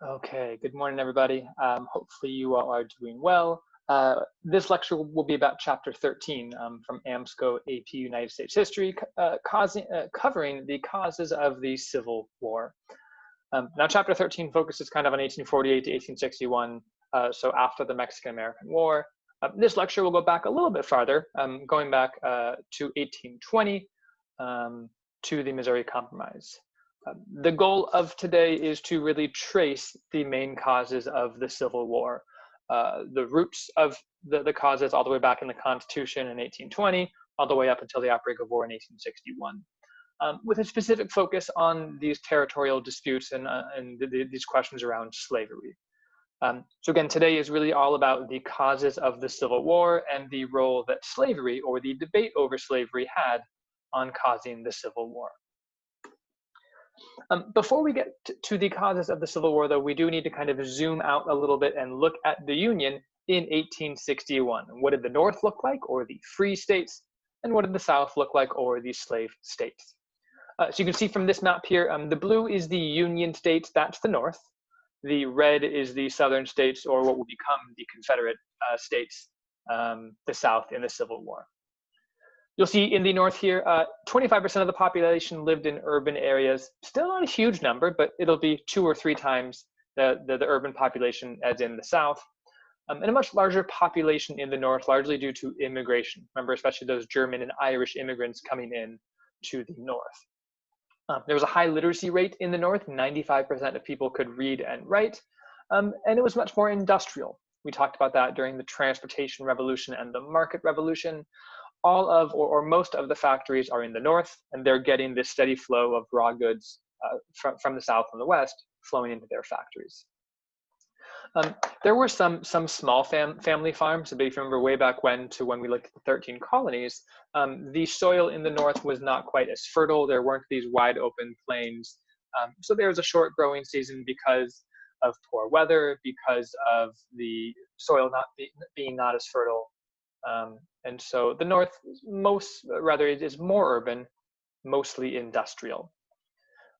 Okay, good morning, everybody. Hopefully you all are doing well. This lecture will be about Chapter 13 from AMSCO AP United States History, covering the causes of the Civil War. Now, Chapter 13 focuses kind of on 1848 to 1861, so after the Mexican-American War. This lecture will go back a little bit farther, going back to 1820 to the Missouri Compromise. The goal of today is to really trace the main causes of the Civil War, the roots of the causes all the way back in the Constitution in 1820, all the way up until the outbreak of war in 1861, with a specific focus on these territorial disputes and these questions around slavery. So again, today is really all about the causes of the Civil War and the role that slavery, or the debate over slavery, had on causing the Civil War. Before we get to the causes of the Civil War, though, we do need to kind of zoom out a little bit and look at the Union in 1861. What did the North look like, or the free states? And what did the South look like, or the slave states? So you can see from this map here, the blue is the Union states, that's the North. The red is the Southern states, or what will become the Confederate states, the South in the Civil War. You'll see in the North here, 25% of the population lived in urban areas. Still not a huge number, but it'll be 2 or 3 times the urban population as in the South. And a much larger population in the North, largely due to immigration. Remember, especially those German and Irish immigrants coming in to the North. There was a high literacy rate in the North. 95% of people could read and write. And it was much more industrial. We talked about that during the Transportation Revolution and the Market Revolution. All of, or most of the factories are in the North, and they're getting this steady flow of raw goods from the South and the West flowing into their factories. There were some small family farms, but if you remember way back when we looked at the 13 colonies, the soil in the North was not quite as fertile. There weren't these wide open plains. So there was a short growing season because of poor weather, because of the soil being not as fertile. And so the North it is more urban, mostly industrial.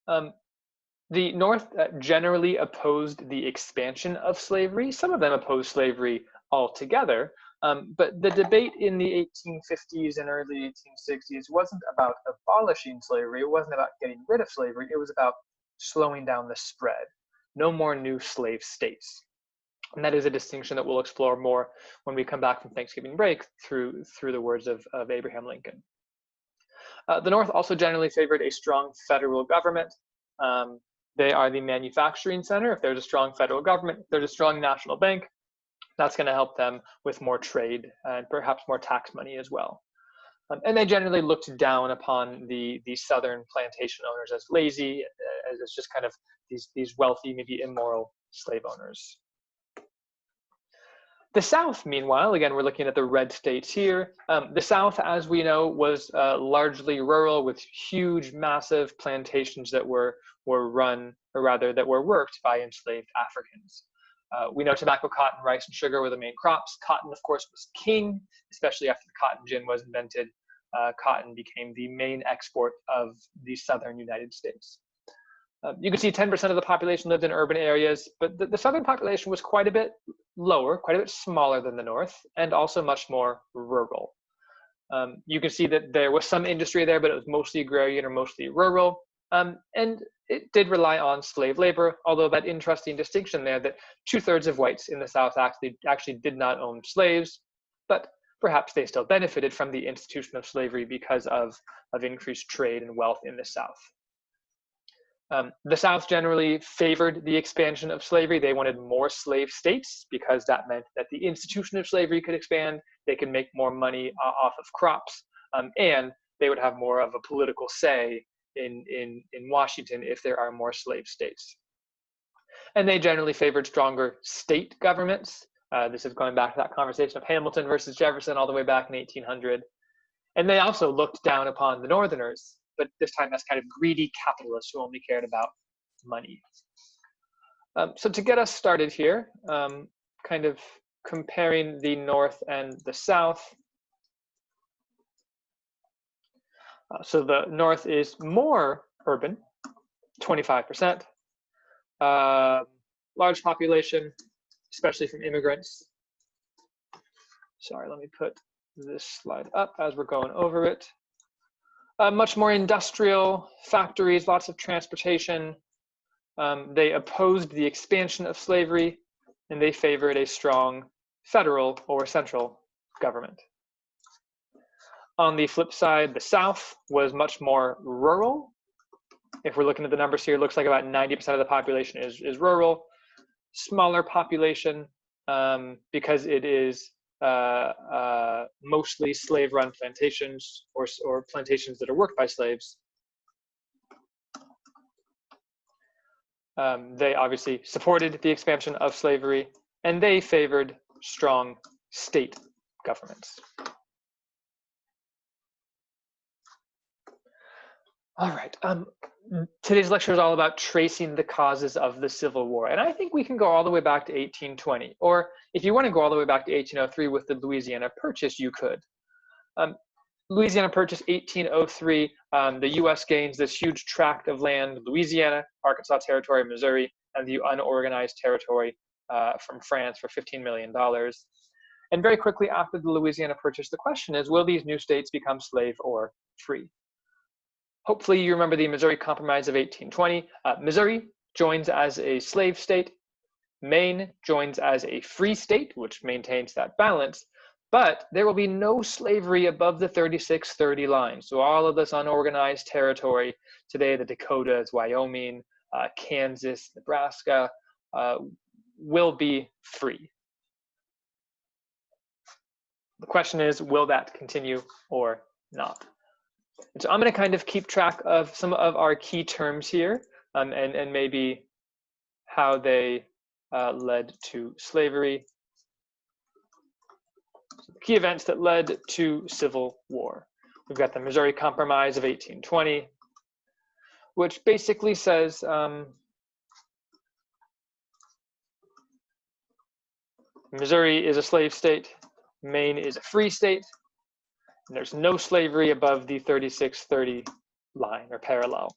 The North generally opposed the expansion of slavery. Some of them opposed slavery altogether, but the debate in the 1850s and early 1860s wasn't about abolishing slavery. It wasn't about getting rid of slavery. It was about slowing down the spread. No more new slave states. And that is a distinction that we'll explore more when we come back from Thanksgiving break through the words of Abraham Lincoln. The North also generally favored a strong federal government. They are the manufacturing center. If there's a strong federal government, if there's a strong national bank, that's going to help them with more trade and perhaps more tax money as well. And they generally looked down upon the Southern plantation owners as lazy, as just kind of these wealthy, maybe immoral slave owners. The South, meanwhile, again, we're looking at the red states here. The South, as we know, was largely rural, with huge, massive plantations that were run, or rather that were worked by enslaved Africans. We know tobacco, cotton, rice, and sugar were the main crops. Cotton, of course, was king, especially after the cotton gin was invented. Cotton became the main export of the Southern United States. You can see 10% of the population lived in urban areas, but the Southern population was quite a bit lower, quite a bit smaller than the North, and also much more rural. You can see that there was some industry there, but it was mostly agrarian or mostly rural, and it did rely on slave labor, although that interesting distinction there that 2/3 of whites in the South actually did not own slaves, but perhaps they still benefited from the institution of slavery because of increased trade and wealth in the South. The South generally favored the expansion of slavery. They wanted more slave states because that meant that the institution of slavery could expand, they could make more money off of crops, and they would have more of a political say in Washington if there are more slave states. And they generally favored stronger state governments. This is going back to that conversation of Hamilton versus Jefferson all the way back in 1800. And they also looked down upon the Northerners, but this time as kind of greedy capitalists who only cared about money. So to get us started here, kind of comparing the North and the South. So the North is more urban, 25%. large population, especially from immigrants. Sorry, let me put this slide up as we're going over it. Much more industrial, factories, lots of transportation. They opposed the expansion of slavery, and they favored a strong federal or central government. On the flip side, the South was much more rural. If we're looking at the numbers here, it looks like about 90% of the population is rural. Smaller population because it is mostly slave-run plantations or plantations that are worked by slaves. They obviously supported the expansion of slavery, and they favored strong state governments. All right. Today's lecture is all about tracing the causes of the Civil War. And I think we can go all the way back to 1820. Or if you want to go all the way back to 1803 with the Louisiana Purchase, you could. Louisiana Purchase, 1803, the US gains this huge tract of land, Louisiana, Arkansas Territory, Missouri, and the unorganized territory from France for $15 million. And very quickly after the Louisiana Purchase, the question is, will these new states become slave or free? Hopefully you remember the Missouri Compromise of 1820. Missouri joins as a slave state. Maine joins as a free state, which maintains that balance. But there will be no slavery above the 3630 line. So all of this unorganized territory, today the Dakotas, Wyoming, Kansas, Nebraska, will be free. The question is, will that continue or not? And so I'm going to kind of keep track of some of our key terms here and maybe how they led to slavery. So the key events that led to Civil War. We've got the Missouri Compromise of 1820, which basically says Missouri is a slave state, Maine is a free state, and there's no slavery above the 3630 line or parallel.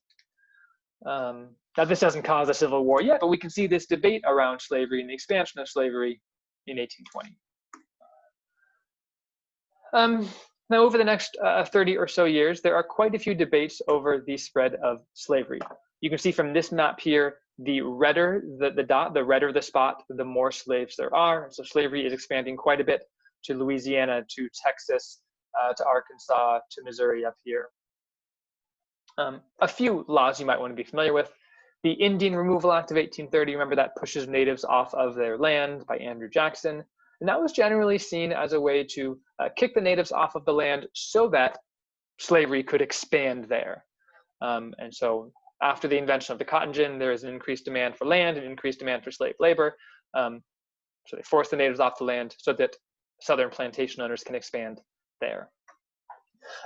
Now this doesn't cause a civil war yet, but we can see this debate around slavery and the expansion of slavery in 1820. Now over the next 30 or so years, there are quite a few debates over the spread of slavery. You can see from this map here, the redder the dot, the redder the spot, the more slaves there are. So slavery is expanding quite a bit to Louisiana, to Texas, to Arkansas, to Missouri up here. A few laws you might want to be familiar with. The Indian Removal Act of 1830, remember that pushes natives off of their land by Andrew Jackson. And that was generally seen as a way to kick the natives off of the land so that slavery could expand there. And so after the invention of the cotton gin, there is an increased demand for land and increased demand for slave labor. So they forced the natives off the land so that southern plantation owners can expand there.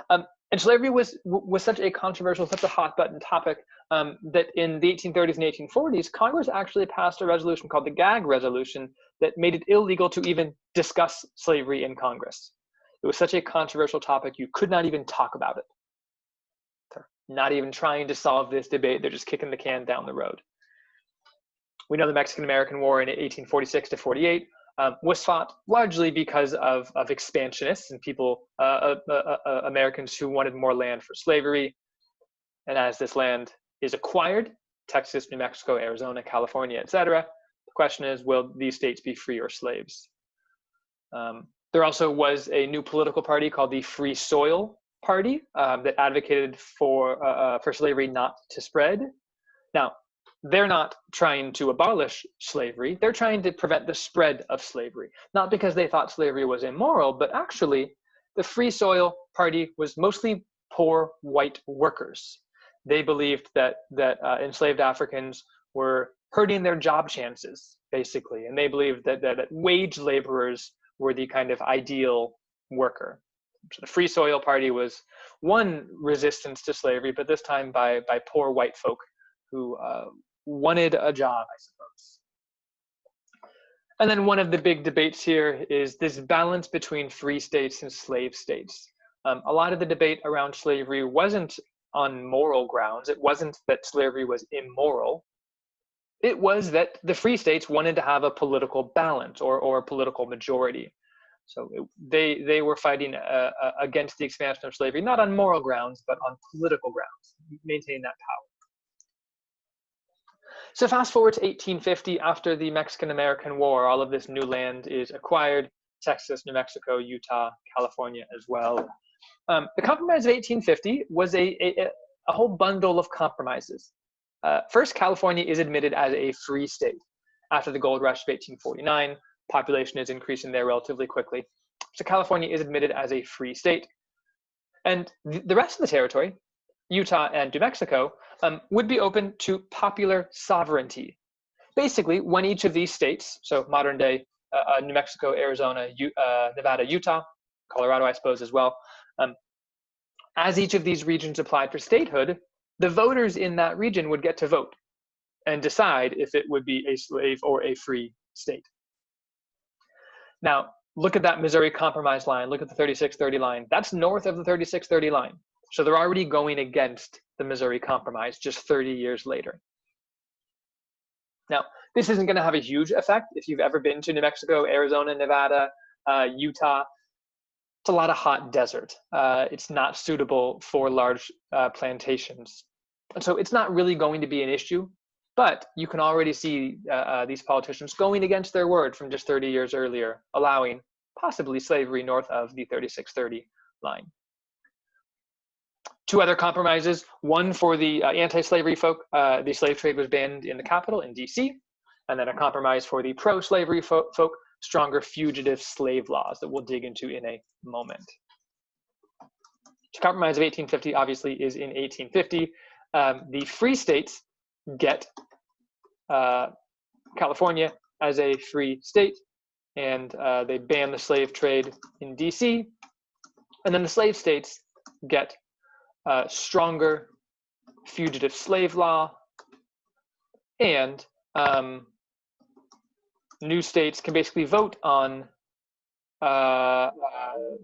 And slavery was such a controversial, such a hot button topic that in the 1830s and 1840s, Congress actually passed a resolution called the Gag Resolution that made it illegal to even discuss slavery in Congress. It was such a controversial topic, you could not even talk about it. They're not even trying to solve this debate, they're just kicking the can down the road. We know the Mexican-American War in 1846 to 48 was fought largely because of expansionists and people, Americans who wanted more land for slavery. And as this land is acquired, Texas, New Mexico, Arizona, California, etc., the question is, will these states be free or slaves? There also was a new political party called the Free Soil Party that advocated for slavery not to spread. Now, they're not trying to abolish slavery, they're trying to prevent the spread of slavery. Not because they thought slavery was immoral, but actually the Free Soil Party was mostly poor white workers. They believed that enslaved Africans were hurting their job chances, basically, and they believed that wage laborers were the kind of ideal worker. So the Free Soil Party was one resistance to slavery, but this time by poor white folk who wanted a job, I suppose. And then one of the big debates here is this balance between free states and slave states. A lot of the debate around slavery wasn't on moral grounds. It wasn't that slavery was immoral. it was that the free states wanted to have a political balance or a political majority. So they were fighting against the expansion of slavery, not on moral grounds, but on political grounds, maintaining that power. So fast forward to 1850, after the Mexican-American War, all of this new land is acquired, Texas, New Mexico, Utah, California as well. The Compromise of 1850 was a whole bundle of compromises. First, California is admitted as a free state. After the gold rush of 1849, population is increasing there relatively quickly. So California is admitted as a free state. And the rest of the territory, Utah and New Mexico, would be open to popular sovereignty. Basically, when each of these states, so modern day New Mexico, Arizona, Nevada, Utah, Colorado, I suppose as well, as each of these regions applied for statehood, the voters in that region would get to vote and decide if it would be a slave or a free state. Now, look at that Missouri Compromise line. Look at the 3630 line. That's north of the 3630 line. So they're already going against the Missouri Compromise just 30 years later. Now, this isn't going to have a huge effect if you've ever been to New Mexico, Arizona, Nevada, Utah. It's a lot of hot desert. It's not suitable for large plantations. And so it's not really going to be an issue, but you can already see these politicians going against their word from just 30 years earlier, allowing possibly slavery north of the 3630 line. Two other compromises, one for the anti-slavery folk, the slave trade was banned in the capital in DC, and then a compromise for the pro-slavery folk, stronger fugitive slave laws that we'll dig into in a moment. The Compromise of 1850 obviously is in 1850. The free states get California as a free state, and they ban the slave trade in DC, and then the slave states get stronger fugitive slave law, and new states can basically vote on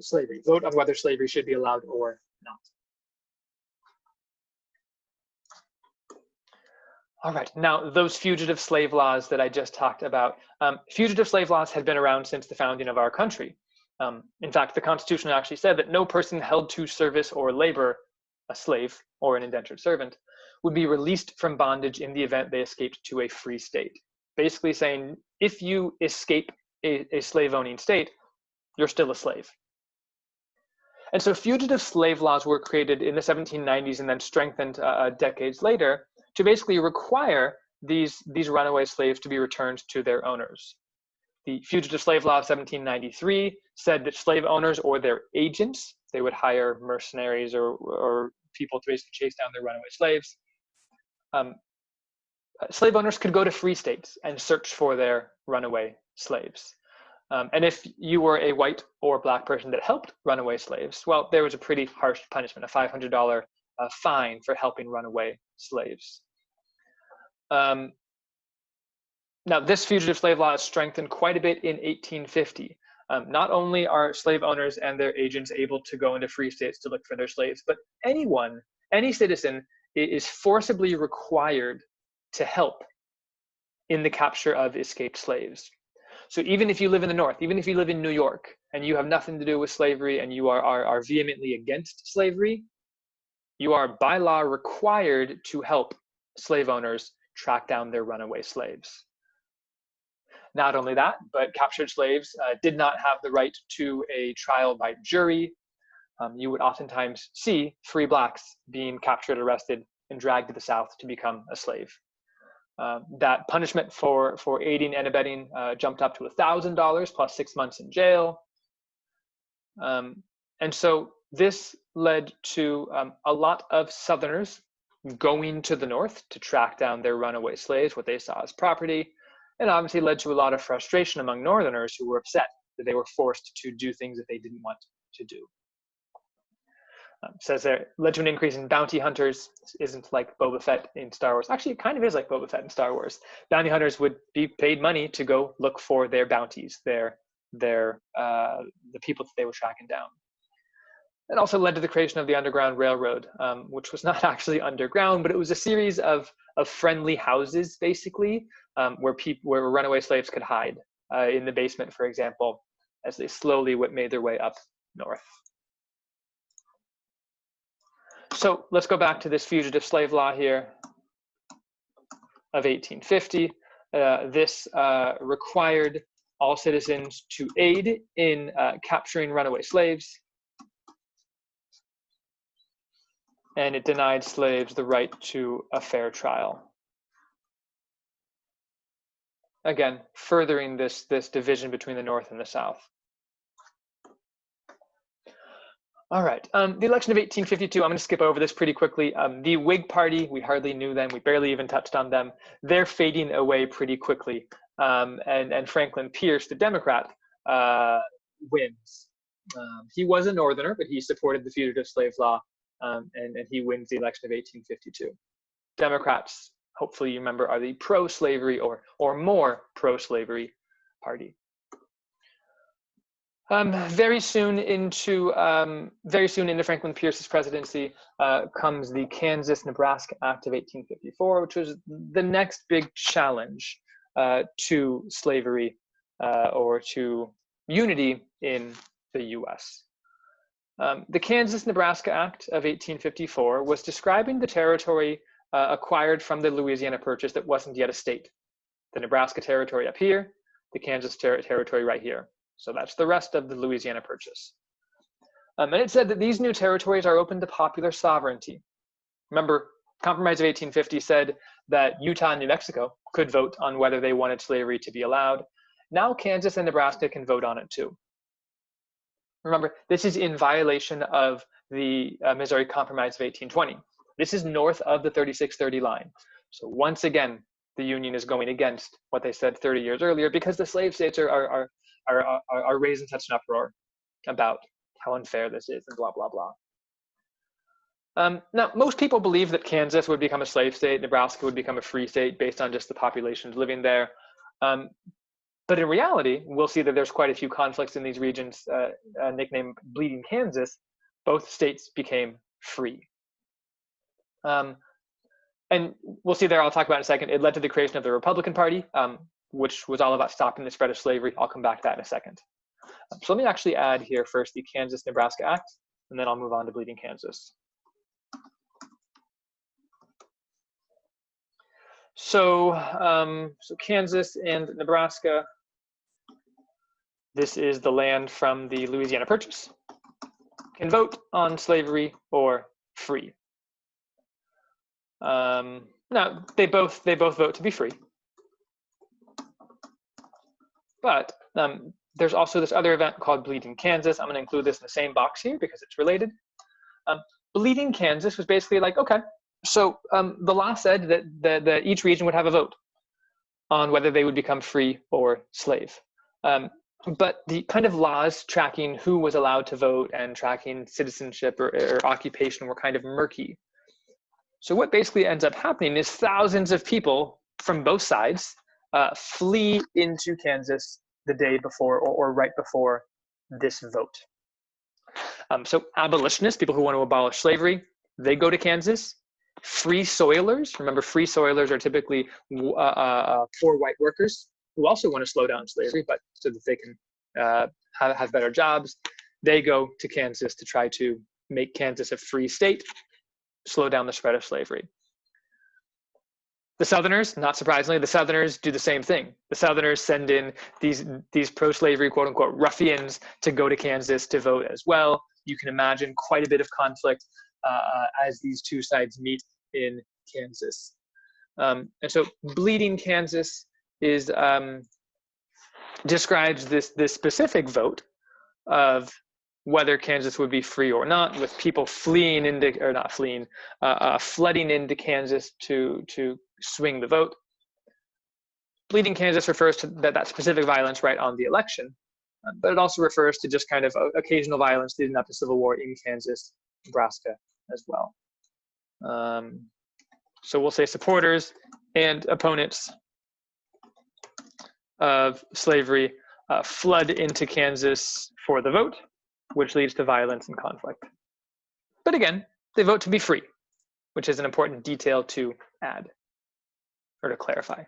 slavery, vote on whether slavery should be allowed or not. All right, now those fugitive slave laws that I just talked about, fugitive slave laws had been around since the founding of our country. In fact, the Constitution actually said that no person held to service or labor, a slave or an indentured servant, would be released from bondage in the event they escaped to a free state. Basically saying, if you escape a slave-owning state, you're still a slave. And so fugitive slave laws were created in the 1790s and then strengthened decades later to basically require these runaway slaves to be returned to their owners. The Fugitive Slave Law of 1793 said that slave owners or their agents, they would hire mercenaries or people to basically chase down their runaway slaves. Slave owners could go to free states and search for their runaway slaves. And if you were a white or black person that helped runaway slaves, well, there was a pretty harsh punishment, a $500 fine for helping runaway slaves. Now, this fugitive slave law is strengthened quite a bit in 1850. Not only are slave owners and their agents able to go into free states to look for their slaves, but anyone, any citizen is forcibly required to help in the capture of escaped slaves. So even if you live in the North, even if you live in New York and you have nothing to do with slavery and you are vehemently against slavery, you are by law required to help slave owners track down their runaway slaves. Not only that, but captured slaves did not have the right to a trial by jury. You would oftentimes see free blacks being captured, arrested, and dragged to the South to become a slave. That punishment for aiding and abetting jumped up to $1,000 plus 6 months in jail. And so this led to a lot of Southerners going to the North to track down their runaway slaves, what they saw as property, and obviously led to a lot of frustration among Northerners who were upset that they were forced to do things that they didn't want to do. Says there, led to an increase in bounty hunters. This isn't like Boba Fett in Star Wars. Actually, it kind of is like Boba Fett in Star Wars. Bounty hunters would be paid money to go look for their bounties, the people that they were tracking down. It also led to the creation of the Underground Railroad, which was not actually underground, but it was a series of friendly houses, basically, where runaway slaves could hide in the basement, for example, as they slowly made their way up north. So let's go back to this fugitive slave law here of 1850. This required all citizens to aid in capturing runaway slaves, and it denied slaves the right to a fair trial. Again, furthering this division between the North and the South. All right, the election of 1852, I'm going to skip over this pretty quickly. The Whig Party, we hardly knew them, we barely even touched on them. They're fading away pretty quickly. And Franklin Pierce, the Democrat, wins. He was a Northerner, but he supported the fugitive slave law, and he wins the election of 1852. Democrats, hopefully you remember, are the pro-slavery or more pro-slavery party. Very soon into Franklin Pierce's presidency comes the Kansas-Nebraska Act of 1854, which was the next big challenge to slavery or to unity in the U.S. The Kansas-Nebraska Act of 1854 was describing the territory acquired from the Louisiana Purchase that wasn't yet a state. The Nebraska territory up here, the Kansas territory right here. So that's the rest of the Louisiana Purchase. And it said that these new territories are open to popular sovereignty. Remember, Compromise of 1850 said that Utah and New Mexico could vote on whether they wanted slavery to be allowed. Now Kansas and Nebraska can vote on it too. Remember, this is in violation of the Missouri Compromise of 1820. This is north of the 3630 line. So once again, the Union is going against what they said 30 years earlier because the slave states are raising such an uproar about how unfair this is and blah, blah, blah. Now, most people believe that Kansas would become a slave state, Nebraska would become a free state based on just the populations living there. But in reality, we'll see that there's quite a few conflicts in these regions, nicknamed Bleeding Kansas. Both states became free. And we'll see there, I'll talk about in a second, it led to the creation of the Republican Party, which was all about stopping the spread of slavery. I'll come back to that in a second. So let me actually add here first the Kansas-Nebraska Act, and then I'll move on to Bleeding Kansas. So, so Kansas and Nebraska, this is the land from the Louisiana Purchase, can vote on slavery or free. Now, they both vote to be free. But there's also this other event called Bleeding Kansas. I'm going to include this in the same box here because it's related. Bleeding Kansas was basically like, okay, so the law said that each region would have a vote on whether they would become free or slave. But the kind of laws tracking who was allowed to vote and tracking citizenship or occupation were kind of murky. So what basically ends up happening is thousands of people from both sides flee into Kansas the day before or right before this vote. So abolitionists, people who want to abolish slavery, they go to Kansas. Free soilers, remember free soilers are typically poor white workers who also want to slow down slavery, but so that they can have better jobs. They go to Kansas to try to make Kansas a free state, slow down the spread of slavery. The Southerners, not surprisingly, the Southerners do the same thing. The Southerners send in these pro-slavery, quote unquote, ruffians to go to Kansas to vote as well. You can imagine quite a bit of conflict as these two sides meet in Kansas. And so Bleeding Kansas is describes this specific vote of whether Kansas would be free or not, with people fleeing into, or not fleeing, flooding into Kansas to swing the vote. Bleeding Kansas refers to that specific violence right on the election, but it also refers to just kind of occasional violence leading up to civil war in Kansas, Nebraska as well. So we'll say supporters and opponents of slavery flood into Kansas for the vote, which leads to violence and conflict. But again, they vote to be free, which is an important detail to add or to clarify.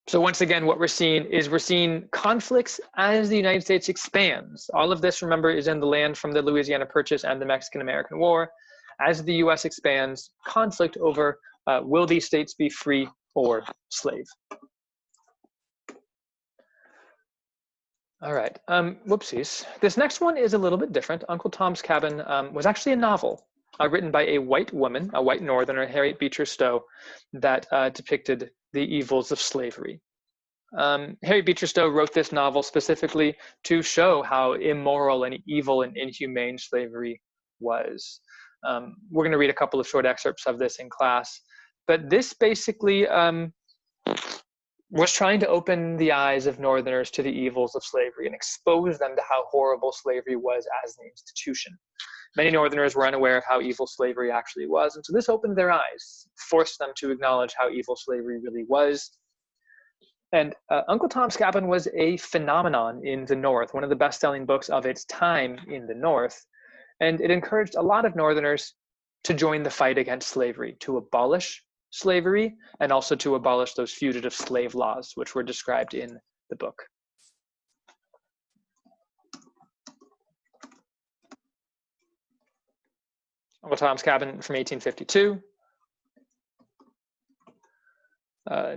So once again, what we're seeing conflicts as the United States expands. All of this, remember, is in the land from the Louisiana Purchase and the Mexican-American War. As the US expands, conflict over will these states be free or slave? All right, whoopsies. This next one is a little bit different. Uncle Tom's Cabin was actually a novel written by a white woman, a white Northerner, Harriet Beecher Stowe, that depicted the evils of slavery. Harriet Beecher Stowe wrote this novel specifically to show how immoral and evil and inhumane slavery was. We're going to read a couple of short excerpts of this in class, but this basically was trying to open the eyes of Northerners to the evils of slavery and expose them to how horrible slavery was as an institution. Many Northerners were unaware of how evil slavery actually was, and so this opened their eyes, forced them to acknowledge how evil slavery really was. And Uncle Tom's Cabin was a phenomenon in the North, one of the best-selling books of its time in the North, and it encouraged a lot of Northerners to join the fight against slavery, to abolish slavery, and also to abolish those fugitive slave laws, which were described in the book. Uncle Tom's Cabin from 1852.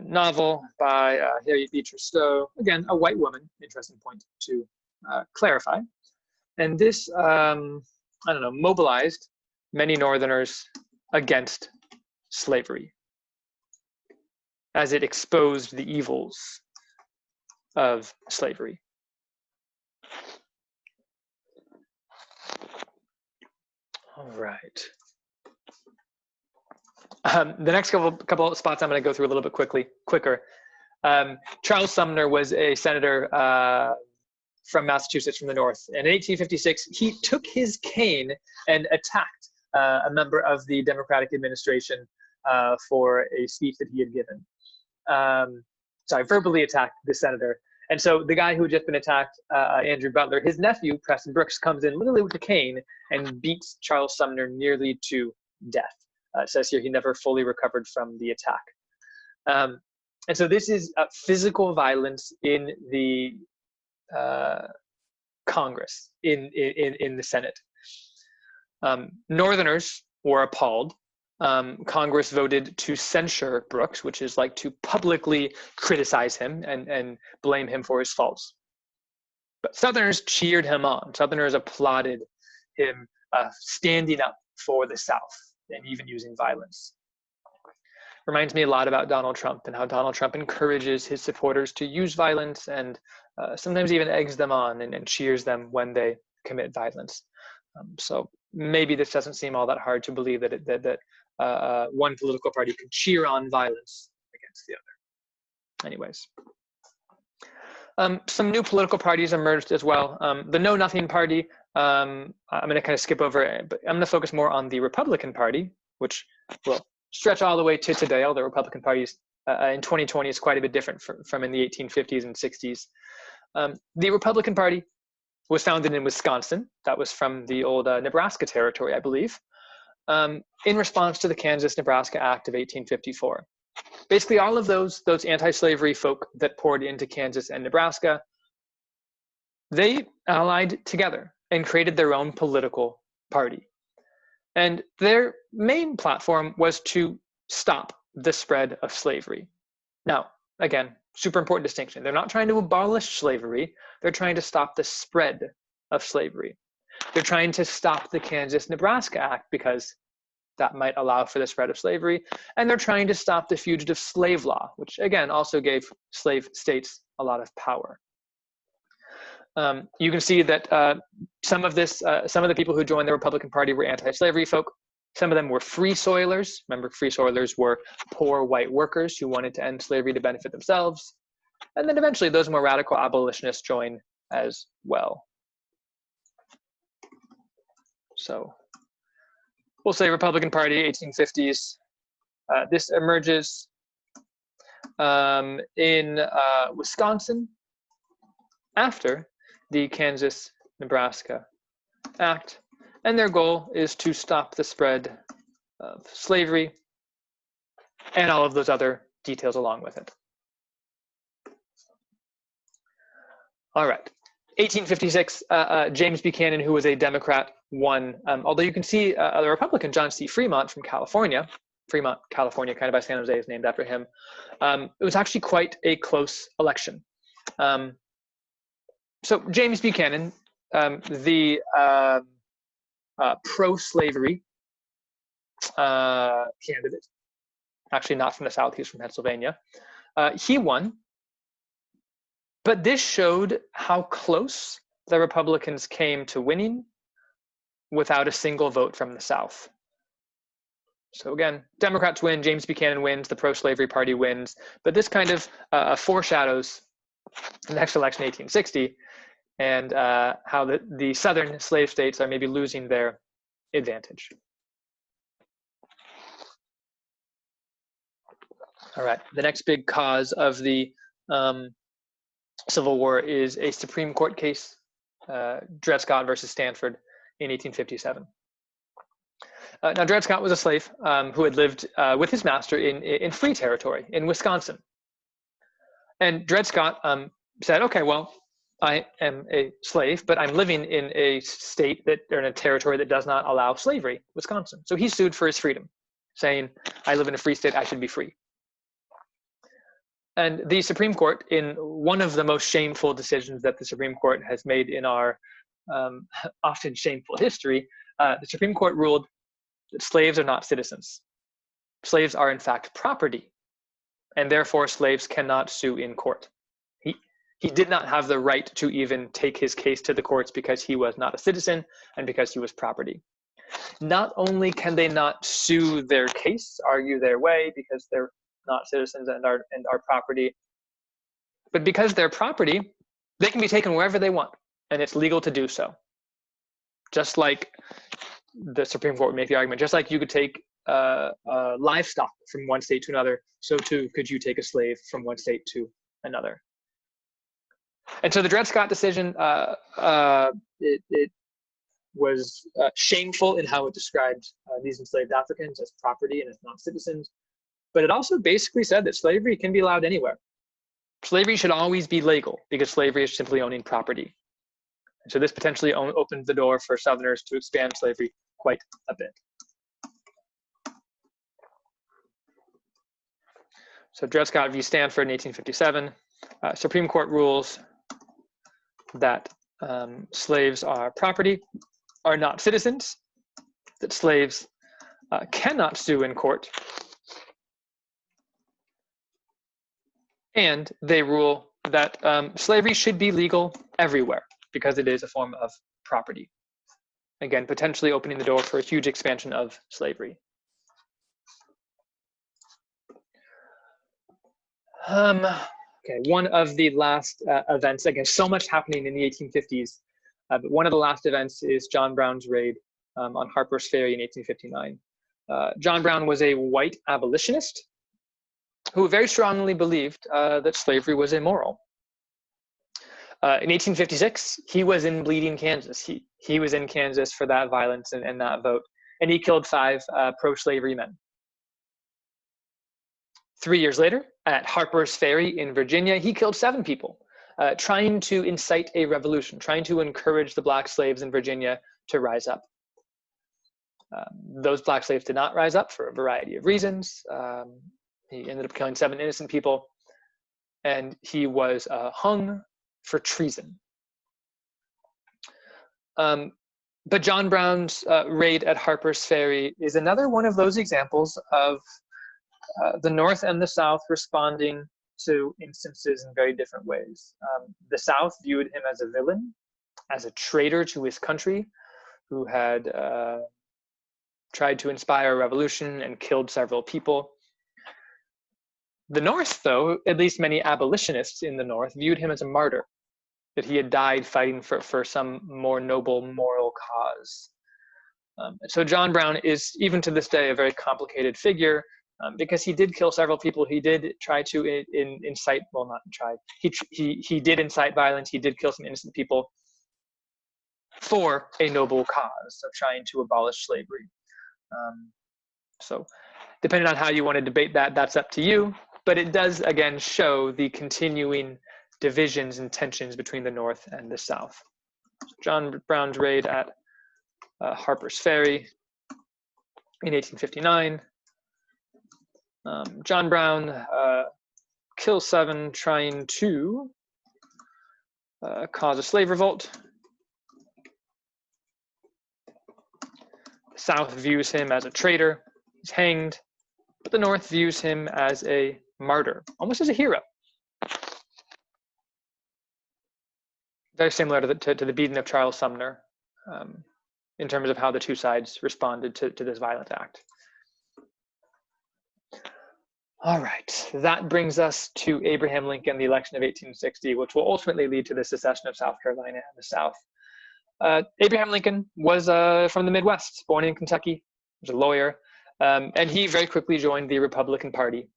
Novel by Harriet Beecher Stowe. Again, a white woman, interesting point to clarify. And this, mobilized many Northerners against slavery, as it exposed the evils of slavery. All right. The next couple of spots I'm going to go through a little bit quicker. Charles Sumner was a senator from Massachusetts, from the North. And in 1856, he took his cane and attacked a member of the Democratic administration for a speech that he had given. Verbally attacked the senator. And so the guy who had just been attacked, Andrew Butler, his nephew, Preston Brooks, comes in literally with a cane and beats Charles Sumner nearly to death. It says here he never fully recovered from the attack. And so this is physical violence in the Congress, in the Senate. Northerners were appalled. Congress voted to censure Brooks, which is like to publicly criticize him and blame him for his faults. But Southerners cheered him on. Southerners applauded him standing up for the South and even using violence. Reminds me a lot about Donald Trump and how Donald Trump encourages his supporters to use violence and sometimes even eggs them on and cheers them when they commit violence. So maybe this doesn't seem all that hard to believe that one political party could cheer on violence against the other. Anyways. Some new political parties emerged as well. The Know Nothing Party, I'm going to kind of skip over it, but I'm going to focus more on the Republican Party, which will stretch all the way to today, although Republican parties in 2020 is quite a bit different from in the 1850s and 60s. The Republican Party was founded in Wisconsin. That was from the old Nebraska territory, I believe, in response to the Kansas-Nebraska Act of 1854. Basically, all of those anti-slavery folk that poured into Kansas and Nebraska, they allied together and created their own political party. And their main platform was to stop the spread of slavery. Now, again, super important distinction. They're not trying to abolish slavery. They're trying to stop the spread of slavery. They're trying to stop the Kansas-Nebraska Act because that might allow for the spread of slavery. And they're trying to stop the fugitive slave law, which again also gave slave states a lot of power. You can see that some of the people who joined the Republican Party were anti-slavery folk. Some of them were free soilers. Remember, free soilers were poor white workers who wanted to end slavery to benefit themselves. And then eventually those more radical abolitionists joined as well. So we'll say Republican Party, 1850s. This emerges in Wisconsin after the Kansas-Nebraska Act, and their goal is to stop the spread of slavery and all of those other details along with it. All right, 1856, James Buchanan, who was a Democrat, won, although you can see the Republican John C. Fremont from California, Fremont, California, kind of by San Jose, is named after him. It was actually quite a close election. So James Buchanan, the pro-slavery candidate, actually not from the South, he's from Pennsylvania, he won. But this showed how close the Republicans came to winning without a single vote from the South. So again, Democrats win, James Buchanan wins, the pro-slavery party wins, but this kind of foreshadows the next election, 1860, and how the southern slave states are maybe losing their advantage. All right, the next big cause of the Civil War is a Supreme Court case, Dred Scott versus Stanford in 1857. Now, Dred Scott was a slave who had lived with his master in free territory in Wisconsin. And Dred Scott said, okay, well, I am a slave, but I'm living in a state or in a territory that does not allow slavery, Wisconsin. So he sued for his freedom, saying, I live in a free state, I should be free. And the Supreme Court, in one of the most shameful decisions that the Supreme Court has made in our often shameful history, the Supreme Court ruled that slaves are not citizens. Slaves are in fact property, and therefore slaves cannot sue in court. He did not have the right to even take his case to the courts because he was not a citizen and because he was property. Not only can they not sue their case, argue their way because they're not citizens and are property, but because they're property, they can be taken wherever they want, and it's legal to do so. Just like the Supreme Court would make the argument, just like you could take livestock from one state to another, so too could you take a slave from one state to another. And so the Dred Scott decision, it was shameful in how it described these enslaved Africans as property and as non-citizens, but it also basically said that slavery can be allowed anywhere. Slavery should always be legal because slavery is simply owning property. And so this potentially opened the door for Southerners to expand slavery quite a bit. So Dred Scott v. Stanford in 1857, Supreme Court rules that slaves are property, are not citizens, that slaves cannot sue in court, and they rule that slavery should be legal everywhere because it is a form of property. Again, potentially opening the door for a huge expansion of slavery. Okay, one of the last events, again, so much happening in the 1850s, but one of the last events is John Brown's raid on Harper's Ferry in 1859. John Brown was a white abolitionist who very strongly believed that slavery was immoral. In 1856, he was in Bleeding, Kansas. He was in Kansas for that violence and that vote, and he killed 5 pro-slavery men. 3 years later, at Harper's Ferry in Virginia, he killed 7 people, trying to incite a revolution, trying to encourage the black slaves in Virginia to rise up. Those black slaves did not rise up for a variety of reasons. He ended up killing 7 innocent people, and he was hung for treason. But John Brown's raid at Harper's Ferry is another one of those examples of the North and the South responding to instances in very different ways. The South viewed him as a villain, as a traitor to his country, who had tried to inspire a revolution and killed several people. The North, though, at least many abolitionists in the North, viewed him as a martyr, that he had died fighting for some more noble moral cause. So John Brown is, even to this day, a very complicated figure, because he did kill several people. He did try to incite, well, not try, he did incite violence. He did kill some innocent people. for a noble cause of trying to abolish slavery. So depending on how you want to debate that, that's up to you. But it does, again, show the continuing divisions and tensions between the North and the South. John Brown's raid at Harper's Ferry in 1859. John Brown kills 7 trying to cause a slave revolt. The South views him as a traitor. He's hanged. But the North views him as a martyr, almost as a hero. Very similar to the beating of Charles Sumner in terms of how the two sides responded to this violent act. All right, that brings us to Abraham Lincoln, the election of 1860, which will ultimately lead to the secession of South Carolina and the South. Abraham Lincoln was from the Midwest, born in Kentucky, was a lawyer, and he very quickly joined the Republican Party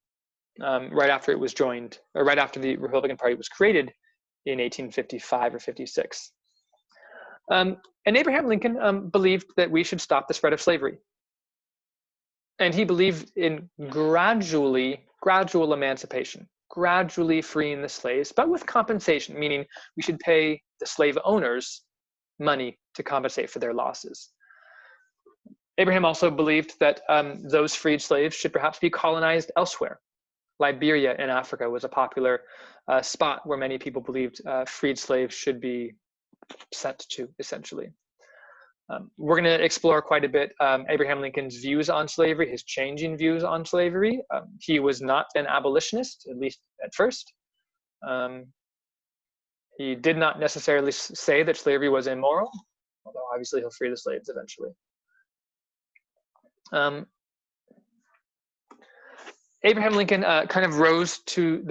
right after it was joined, or right after the Republican Party was created in 1855 or 56. And Abraham Lincoln believed that we should stop the spread of slavery. And he believed in gradual emancipation, gradually freeing the slaves, but with compensation, meaning we should pay the slave owners money to compensate for their losses. Abraham also believed that those freed slaves should perhaps be colonized elsewhere. Liberia in Africa was a popular spot where many people believed freed slaves should be sent to, essentially. We're going to explore quite a bit Abraham Lincoln's views on slavery, his changing views on slavery. He was not an abolitionist, at least at first. He did not necessarily say that slavery was immoral, although obviously he'll free the slaves eventually. Abraham Lincoln kind of rose to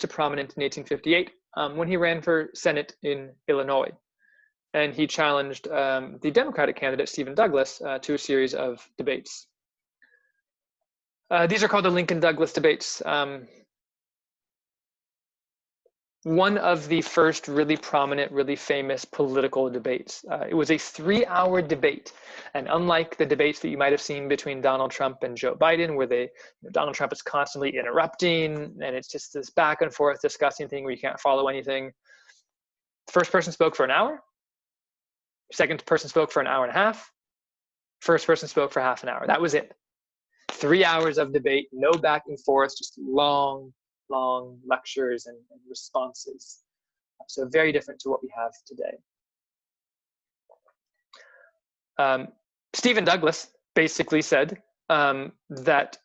prominence in 1858 when he ran for Senate in Illinois. And he challenged the Democratic candidate, Stephen Douglas, to a series of debates. These are called the Lincoln-Douglas debates. One of the first really prominent, really famous political debates. It was a 3-hour debate. And unlike the debates that you might have seen between Donald Trump and Joe Biden, where Donald Trump is constantly interrupting, and it's just this back and forth discussing thing where you can't follow anything. The first person spoke for an hour. Second person spoke for an hour and a half. First person spoke for half an hour. That was it. 3 hours of debate, no back and forth, just long lectures and responses. So very different to what we have today. Stephen Douglas basically said that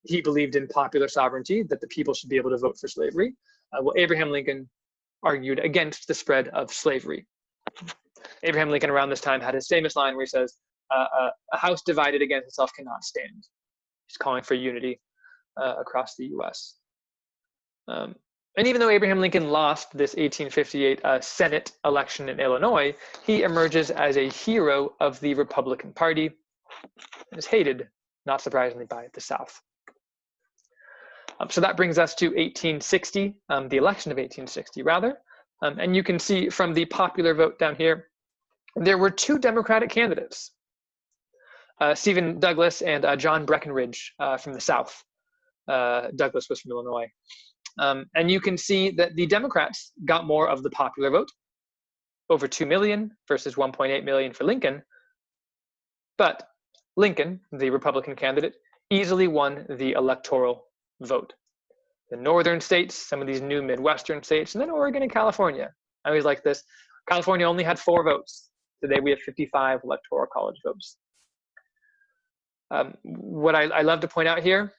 he believed in popular sovereignty, that the people should be able to vote for slavery. Well, Abraham Lincoln argued against the spread of slavery. Abraham Lincoln around this time had his famous line where he says, a house divided against itself cannot stand. He's calling for unity across the US. And even though Abraham Lincoln lost this 1858 Senate election in Illinois, he emerges as a hero of the Republican Party and is hated, not surprisingly, by the South. So that brings us to 1860, the election of 1860, rather. And you can see from the popular vote down here, there were 2 Democratic candidates, Stephen Douglas and John Breckinridge from the South. Douglas was from Illinois. And you can see that the Democrats got more of the popular vote, over 2 million versus 1.8 million for Lincoln. But Lincoln, the Republican candidate, easily won the electoral vote. The northern states, some of these new Midwestern states, and then Oregon and California. I always like this. California only had 4 votes. Today we have 55 electoral college votes. What I love to point out here,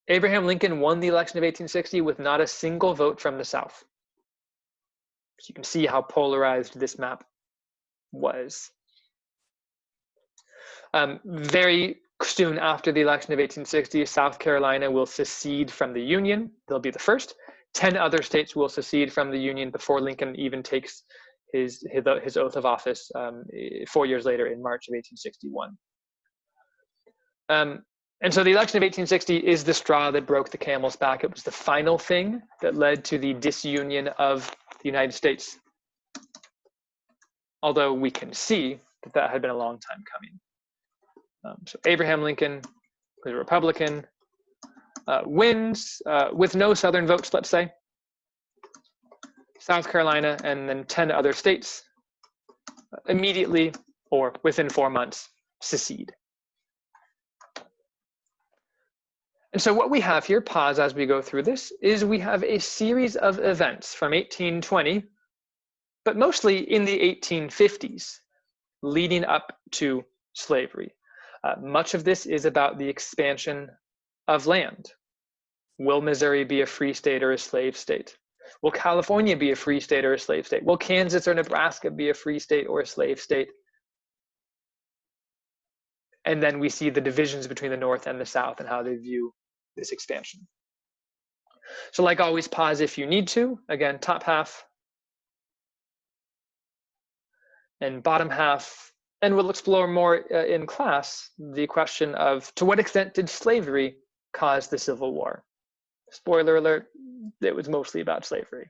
Abraham Lincoln won the election of 1860 with not a single vote from the South. So you can see how polarized this map was. Very soon after the election of 1860, South Carolina will secede from the Union. They'll be the first. 10 other states will secede from the Union before Lincoln even takes his oath of office 4 years later in March of 1861. And so the election of 1860 is the straw that broke the camel's back. It was the final thing that led to the disunion of the United States. although we can see that that had been a long time coming. So Abraham Lincoln was a Republican, wins with no Southern votes, let's say. South Carolina and then 10 other states immediately or within 4 months secede. And so what we have here, pause as we go through this, is we have a series of events from 1820, but mostly in the 1850s, leading up to slavery. Much of this is about the expansion of land. Will Missouri be a free state or a slave state? Will California be a free state or a slave state? Will Kansas or Nebraska be a free state or a slave state? And then we see the divisions between the North and the South and how they view this expansion. So like always, pause if you need to. Again, top half and bottom half. And we'll explore more in class the question of, to what extent did slavery cause the Civil War? Spoiler alert, it was mostly about slavery.